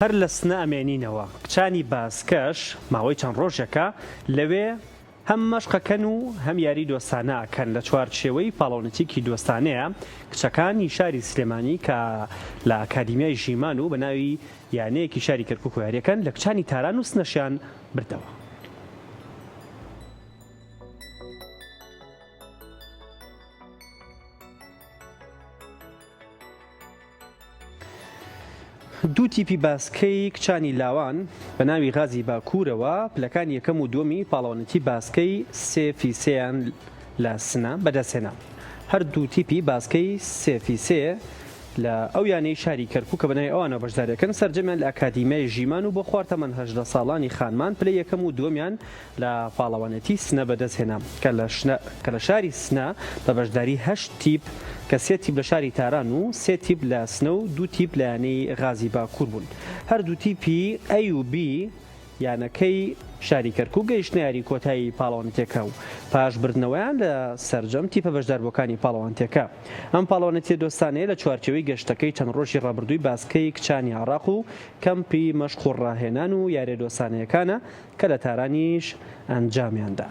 هەر لە سنە ئەمێنینەوە کچانی باسکەش ماوەی چەند ڕۆژێکە لەوێ هەم مەشقەکەن و هەم یاری دۆستانە ئەکەن لە چوارچێوەی پاڵەونەتێکی دۆستانەیە کچەکانی شاری سلێمانی کە لە ئاکادیمیای ژیمان و بە ناوی یانەیەکی شاری کەرکووک و یاریەکەن لە کچانی تاران و سنەشیان بردەوە. دوو تیپی باسکەی کچانی لاوان بە ناوی غازی باکوورەوە پلەکان یەکەم و دووەمی پاڵەوانەتی باسکەی سێ لە سنە بەدەستهێنا. هەردوو تیپی باسکەی سێ لە ئەو یانەی شاری کەرکووک کە بەناوی ئەوانە بەشداریەکەن سەرجەمیان لە ئاکادیمیای ژیمان و بۆ خواردەمەند 18 ساڵانی خانمان پلە یەکەم و دووەمیان لە پاڵەوانەتی سنە بەدەستهێنا کە لە شاری سنە بە بەشداری 8 تیپ کە 3 تیپ لە شاری تاران و 3 تیپ لە سنە و 2 تیپ لە یانەی غازی باکوور بوون. هەردوو تیپی A و B یانەکەی شاری کەرکووک گەیشتنە یاری کۆتایی پاڵەوانەتێکە و پاشبردنەوەیان لە سەرجەم تیپە بەشداربووەکانی پاڵەوانەتێکە. ئەم پاڵەوانەتیە دۆستانەیە لە چوارچێوەی گەشتەکەی چەند ڕۆژی ڕابردووی باسکەی کچانی عێراق و کەمپی مەشق و ڕاهێنان و یاریە دۆستانەیەکانە کە لە تارانیش ئەنجامیاندا.